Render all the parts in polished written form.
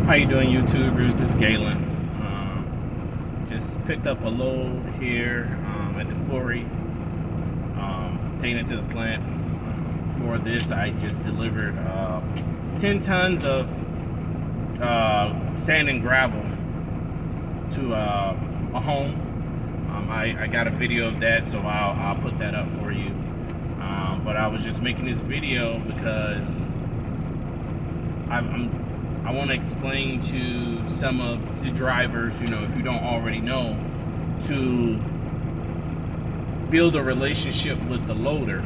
How you doing, YouTubers? This is Galen. Just picked up a load here at the quarry, taking it to the plant. For this, I just delivered 10 tons of sand and gravel to a home. I got a video of that, so I'll put that up for you. But I was just making this video because I want to explain to some of the drivers, if you don't already know, to build a relationship with the loader.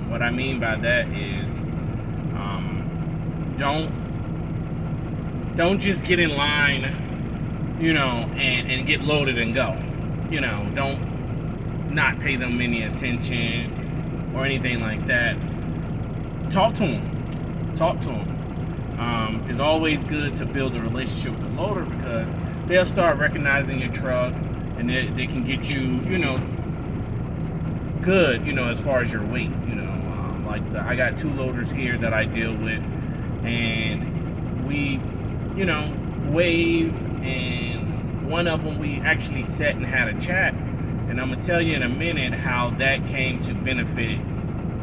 What I mean by that is, don't just get in line, and get loaded and go. Don't not pay them any attention or anything like that. Talk to them. It's always good to build a relationship with the loader because they'll start recognizing your truck and they can get you, good, as far as your weight. I got 2 loaders here that I deal with, and we, wave, and one of them we actually sat and had a chat, and I'm gonna tell you in a minute how that came to benefit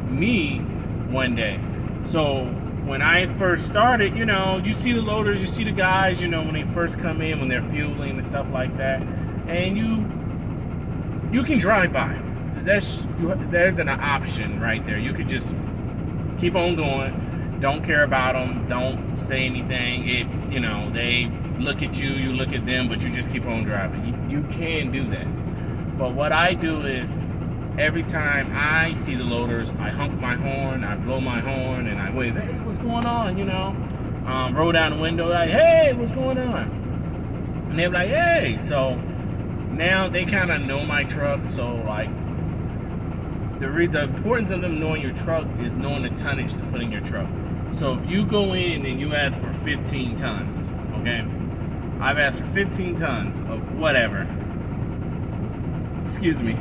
me one day. So when I first started, you see the loaders, you see the guys, when they first come in, when they're fueling and stuff like that, and you can drive by. There's an option right there. You could just keep on going, don't care about them, don't say anything. They look at you, you look at them, but you just keep on driving. You can do that. But what I do is, every time I see the loaders, I honk my horn, I blow my horn, and I wave, hey, what's going on, roll down the window, like, hey, what's going on? And they're like, hey. So now they kind of know my truck, so like, the importance of them knowing your truck is knowing the tonnage to put in your truck. So if you go in and you ask for 15 tons, okay? I've asked for 15 tons of whatever. Excuse me.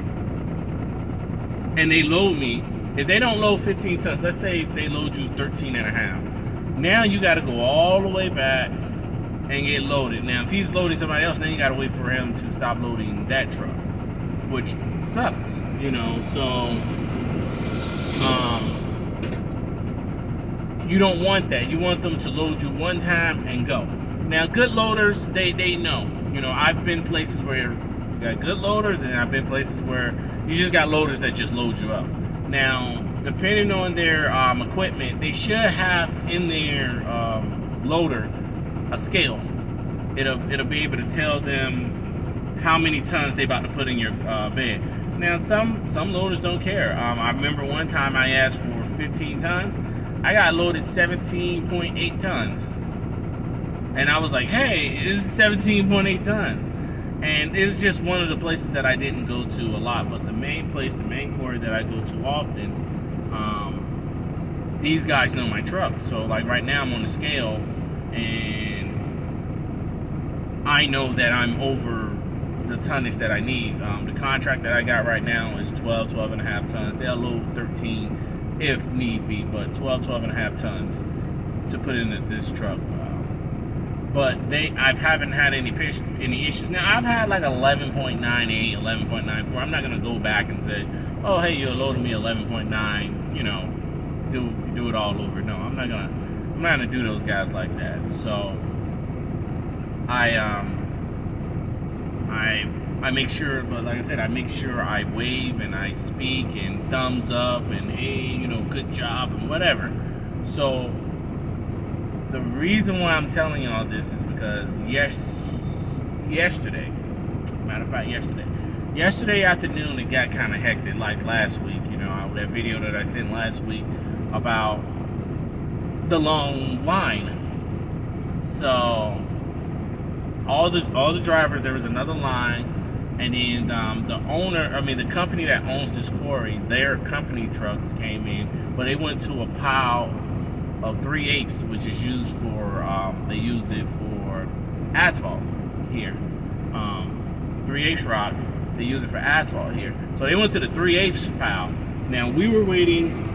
And they load me. If they don't load 15 tons, let's say they load you 13 and a half. Now you got to go all the way back and get loaded. Now if he's loading somebody else, then you got to wait for him to stop loading that truck, which sucks, so you don't want that. You want them to load you one time and go. Now good loaders, they know. I've been places where you got good loaders, and I've been places where you just got loaders that just load you up. Now, depending on their equipment, they should have in their loader a scale. It'll be able to tell them how many tons they about to put in your bed. Now, some loaders don't care. I remember one time I asked for 15 tons. I got loaded 17.8 tons. And I was like, hey, this is 17.8 tons. And it was just one of the places that I didn't go to a lot. But the main quarry that I go to often, these guys know my truck. So like right now I'm on the scale, and I know that I'm over the tonnage that I need. The contract that I got right now is 12 and a half tons. They'll load 13 if need be, but 12 and a half tons to put in this truck. But I haven't had any issues. Now I've had like 11.98, 11.94. I'm not gonna go back and say, oh hey, you loaded me 11.9. Do it all over. No, I'm not gonna do those guys like that. So I make sure, but like I said, I make sure I wave and I speak and thumbs up and hey, good job and whatever. So the reason why I'm telling you all this is because yesterday afternoon it got kind of hectic, like last week. That video that I sent last week about the long line. So all the drivers, there was another line, and then the company that owns this quarry, their company trucks came in, but they went to a pile of 3/8, which is used for they use it for asphalt here. 3/8 rock, they use it for asphalt here. So they went to the 3/8 pile. Now we were waiting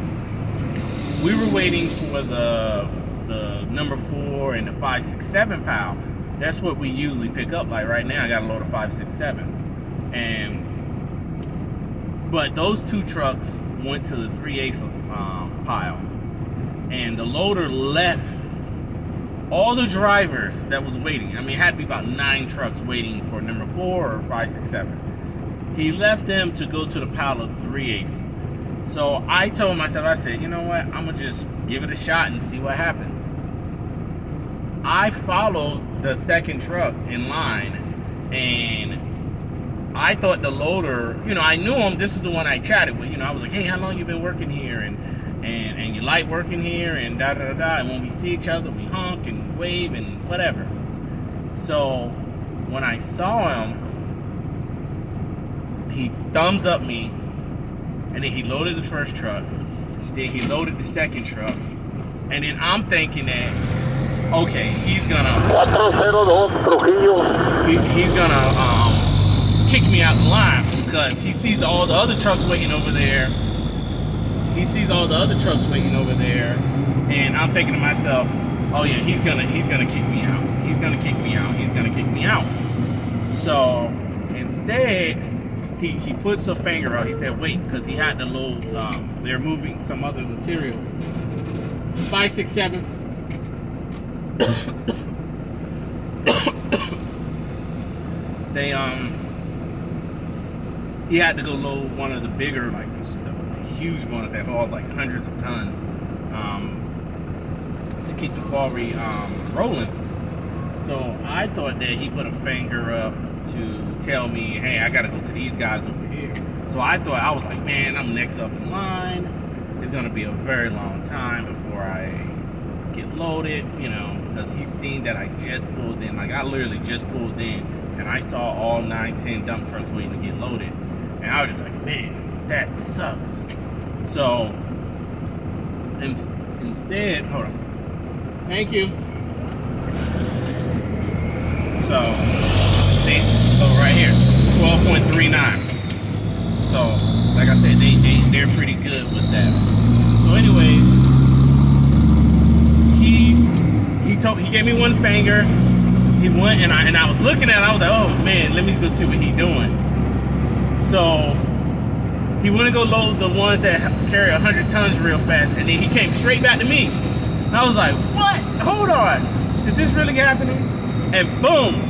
for the the number 4 and the 5, 6, 7 pound. That's what we usually pick up. Like right now, I got a load of 5, 6, 7, but those 2 trucks went to the 3/8 pile, and the loader left all the drivers that was waiting. I mean, it had to be about 9 trucks waiting for number 4 or 5, 6, 7. He left them to go to the pile of 3/8. So I told myself, I said, you know what? I'm gonna just give it a shot and see what happens. I followed the second truck in line, and I thought the loader, I knew him. This is the one I chatted with. I was like, hey, how long you been working here? And you like working here? And da da da da. And when we see each other, we honk and wave and whatever. So when I saw him, he thumbs up me, and then he loaded the first truck. Then he loaded the second truck, and then I'm thinking that, okay, he's gonna kick me out the line because he sees all the other trucks waiting over there. And I'm thinking to myself, oh yeah, he's gonna kick me out. So instead, he puts a finger out. He said, wait, because he had to load. They're moving some other material. 5, 6, 7. He had to go load one of the bigger, like the huge ones that hauled like hundreds of tons, to keep the quarry rolling. So I thought that he put a finger up to tell me, hey, I gotta go to these guys over here. So I was like, man, I'm next up in line. It's gonna be a very long time before I get loaded, because he's seen that I just pulled in. Like I literally just pulled in, and I saw all 9, 10 dump trucks waiting to get loaded. And I was just like, man, that sucks. So instead, hold on. Thank you. So, see, right here, 12.39. So, like I said, they're pretty good with that. So, anyways, he gave me one finger. He went, and I was looking at it. I was like, oh man, let me go see what he's doing. So he went to go load the ones that carry 100 tons real fast, and then he came straight back to me. And I was like, what? Hold on, is this really happening? And boom,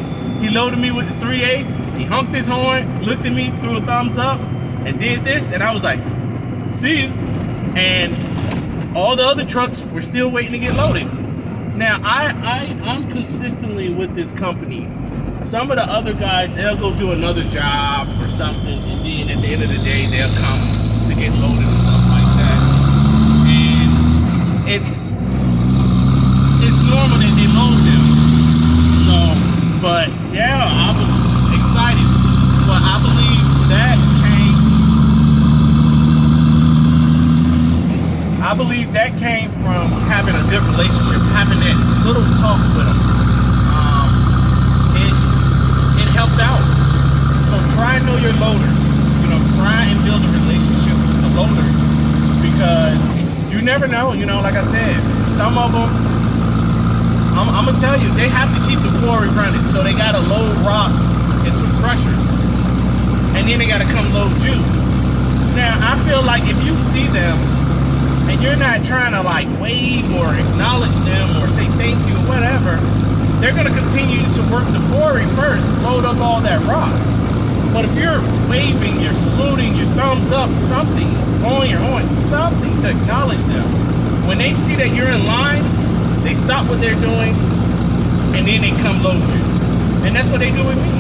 he loaded me with the 3/8. He honked his horn, looked at me, threw a thumbs up, and did this. And I was like, see you. And all the other trucks were still waiting to get loaded. Now, I'm consistently with this company. Some of the other guys, they'll go do another job or something, and then at the end of the day, they'll come to get loaded and stuff like that. And it's normal that they load them. So, but yeah, I was excited. But I believe that came from having a good relationship, having that little talk with them. It helped out. So try and know your loaders. Try and build a relationship with the loaders, because you never know. Like I said, some of them, I'm gonna tell you, they have to keep the quarry running. So they gotta load rock into crushers, and then they gotta come load you. Now I feel like if you see them and you're not trying to like wave or acknowledge them or say thank you or whatever, they're going to continue to work the quarry first, load up all that rock. But if you're waving, you're saluting, your thumbs up, something, blowing your horn, something to acknowledge them, when they see that you're in line, they stop what they're doing, and then they come load you. And that's what they do with me.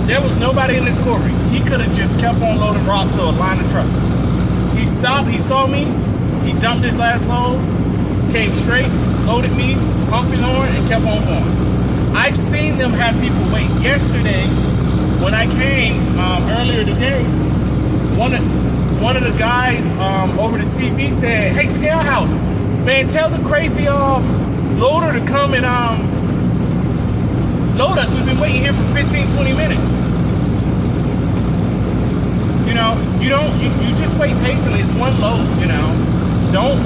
There was nobody in this quarry. He could have just kept on loading rock to a line of truck. He stopped, he saw me, he dumped his last load, came straight, loaded me, pumped his horn, and kept on going. I've seen them have people wait. Yesterday, when I came earlier today, one of the guys over the CV said, hey, Scalehouser, man, tell the crazy loader to come and load us. We've been waiting here for 15, 20 minutes. You just wait patiently. It's one load, Don't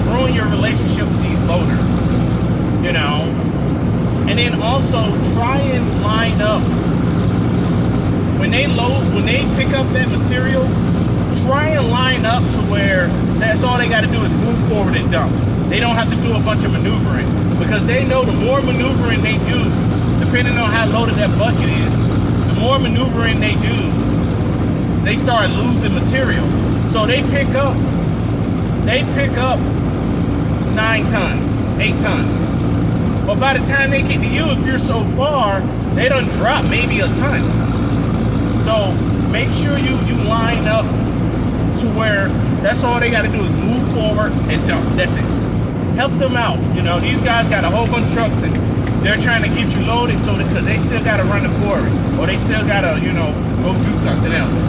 ruin your relationship with these loaders, you know. And then also try and line up when they pick up that material. Try and line up to where that's all they got to do is move forward and dump. They don't have to do a bunch of maneuvering, because they know the more maneuvering they do, depending on how loaded that bucket is, the more maneuvering they do, they start losing material. So they pick up 9 tons, 8 tons. But by the time they get to you, if you're so far, they done drop maybe a ton. So make sure you line up to where that's all they got to do is move forward and dump. That's it. Help them out. You know, these guys got a whole bunch of trucks and they're trying to get you loaded, so because they still got to run the quarry, or they still got to, you know, go do something else.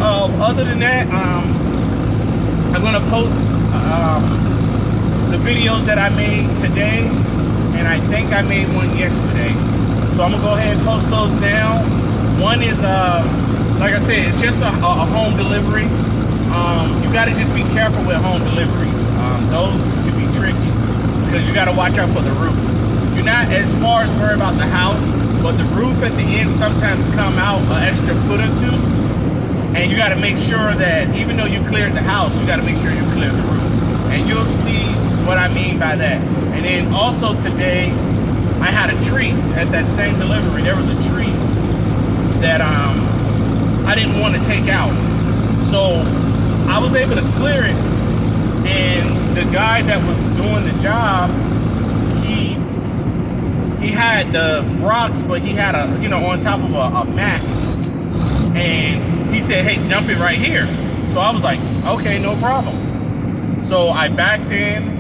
Other than that, I'm gonna post the videos that I made today, and I think I made one yesterday. So I'm gonna go ahead and post those now. One is like I said, it's just a home delivery. You got to just be careful with home deliveries. Those can be tricky because you got to watch out for the roof. You're not as far as worried about the house, but the roof at the end sometimes come out an extra foot or two, and you got to make sure that even though you cleared the house, you got to make sure you clear the roof. And you'll see what I mean by that. And then also today, I had a tree at that same delivery. There was a tree that I didn't want to take out. So I was able to clear it, and the guy that was doing the job, he had the rocks, but he had a, you know, on top of a mat, and he said, hey, dump it right here. So I was like, okay, no problem. So I backed in,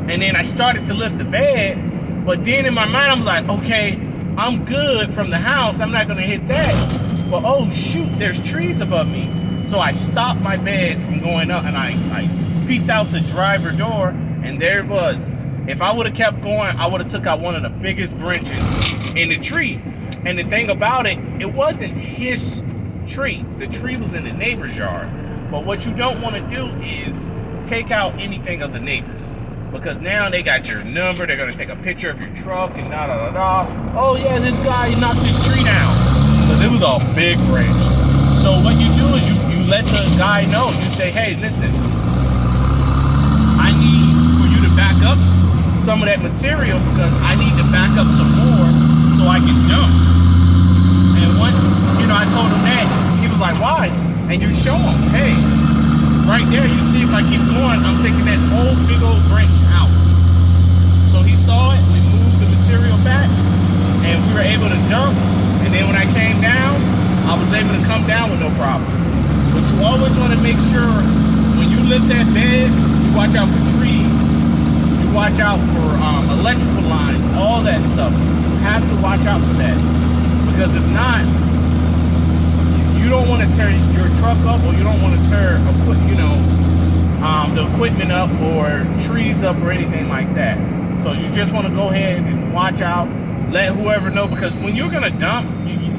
and then I started to lift the bed, but then in my mind I was like, okay, I'm good from the house, I'm not gonna hit that. But oh shoot, there's trees above me. So I stopped my bed from going up, and I peeked out the driver door, and there it was. If I would have kept going, I would have took out one of the biggest branches in the tree. And the thing about it, it wasn't his tree. The tree was in the neighbor's yard. But what you don't want to do is take out anything of the neighbors, because now they got your number. They're gonna take a picture of your truck and da da da da. Oh yeah, this guy knocked this tree down, because it was a big branch. So what you do is you let the guy know. You say, hey, listen, I need for you to back up some of that material, because I need to back up some more so I can dump. And once, you know, I told him that, he was like, why? And you show him, hey, right there, you see if I keep going, I'm taking that whole big old branch out. So he saw it, we moved the material back, and we were able to dump. And then when I came down, I was able to come down with no problem. But you always want to make sure when you lift that bed, you watch out for trees, you watch out for electrical lines, all that stuff. You have to watch out for that, because if not, you don't want to tear your truck up, or you don't want to tear, you know, the equipment up or trees up or anything like that. So you just want to go ahead and watch out. Let whoever know, because when you're gonna dump,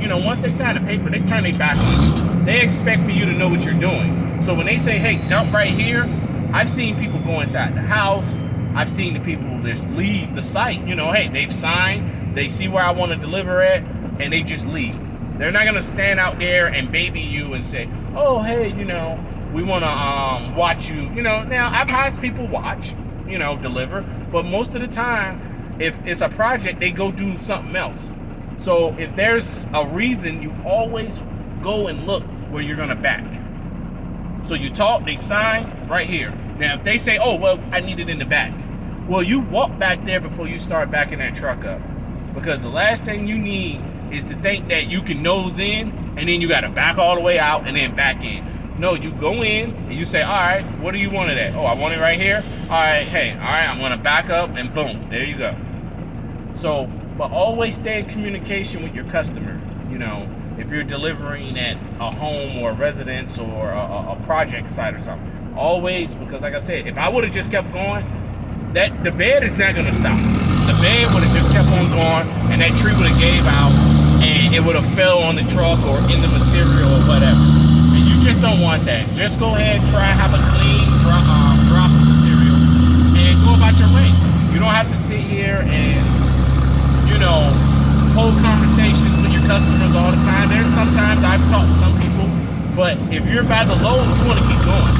you know, once they sign the paper, they turn their back on you. They expect for you to know what you're doing. So when they say, hey, dump right here, I've seen people go inside the house. I've seen the people just leave the site. You know, hey, they've signed, they see where I want to deliver at, and they just leave. They're not gonna stand out there and baby you and say, oh, hey, you know, we want to watch you. You know, now I've had people watch, you know, deliver, but most of the time, if it's a project, they go do something else. So if there's a reason, you always go and look where you're gonna back. So you talk, they sign right here. Now if they say, oh, well, I need it in the back, well, you walk back there before you start backing that truck up, because the last thing you need is to think that you can nose in and then you gotta back all the way out and then back in. No, you go in and you say, all right, what do you want it at? Oh, I want it right here. All right, hey, all right, I'm gonna back up, and boom, there you go. So, but always stay in communication with your customer. You know, if you're delivering at a home or a residence or a project site or something, always, because like I said, if I would have just kept going, the bed is not gonna stop. The bed would have just kept on going, and that tree would have gave out, and it would have fell on the truck or in the material or whatever. And you just don't want that. Just go ahead and try have a clean drop of material. got your way. You don't have to sit here and, hold conversations with your customers all the time. There's sometimes I've talked to some people, but if you're by the load, you want to keep going.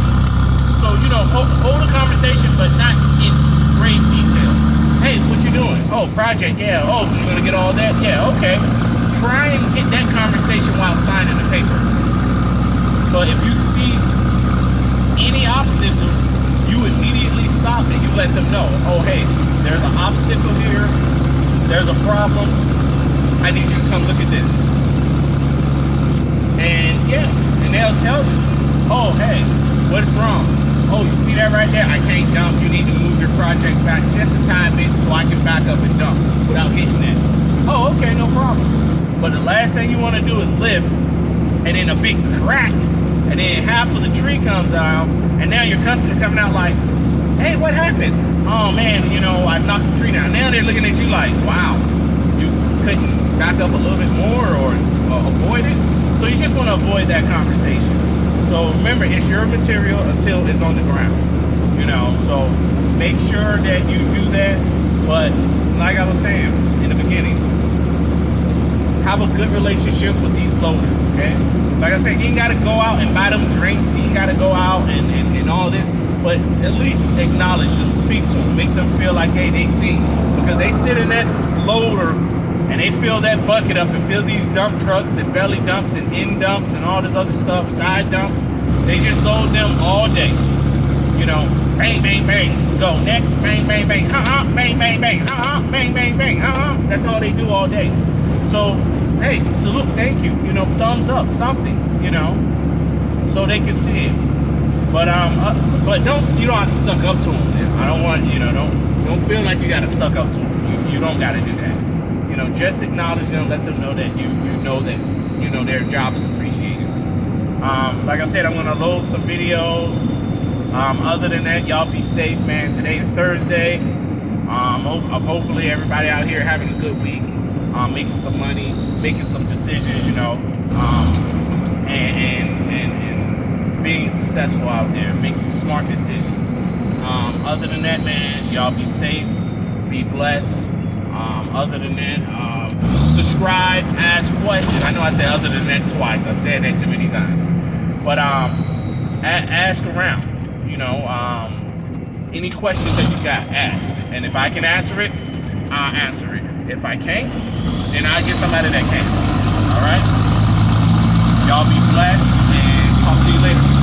So, hold a conversation, but not in great detail. Hey, what you doing? Oh, project, yeah. Oh, so you're going to get all that? Yeah, okay. Try and get that conversation while signing the paper. But if you see any obstacles, you immediately stop and you let them know, oh, hey, there's an obstacle here. There's a problem. I need you to come look at this. And they'll tell you, oh, hey, what's wrong? Oh, you see that right there? I can't dump. You need to move your project back just a tiny bit so I can back up and dump without hitting that. Oh, okay, no problem. But the last thing you want to do is lift, and then a big crack, and then half of the tree comes out, and now your customer coming out like, hey, what happened? Oh man, I knocked the tree down. Now they're looking at you like, wow, you couldn't back up a little bit more or avoid it? So you just want to avoid that conversation. So remember, it's your material until it's on the ground, so make sure that you do that. But like I was saying in the beginning, have a good relationship with these loaders, okay? Like I said, you ain't got to go out and buy them drinks. You ain't got to go out and all this, but at least acknowledge them, speak to them, make them feel like, hey, they see. Because they sit in that loader and they fill that bucket up and fill these dump trucks and belly dumps and end dumps and all this other stuff, side dumps. They just load them all day. Bang, bang, bang, go next, bang, bang, bang, bang, bang, bang, bang, bang, bang, That's all they do all day. So, hey, salute, thank you, thumbs up, something, so they can see it. But you don't have to suck up to them. I don't want, don't feel like you got to suck up to them. You don't got to do that. Just acknowledge them, let them know that you know that, their job is appreciated. Like I said, I'm going to load some videos. Other than that, y'all be safe, man. Today is Thursday. Hopefully everybody out here having a good week, making some money, making some decisions, and being successful out there, making smart decisions. Other than that, man, y'all be safe, be blessed. Other than that, subscribe, ask questions. I know I said other than that twice. I'm saying that too many times. But ask around. Any questions that you got, ask. And if I can answer it, I'll answer it. If I can't, then I'll get somebody that can. All right? Y'all be blessed and talk to you later.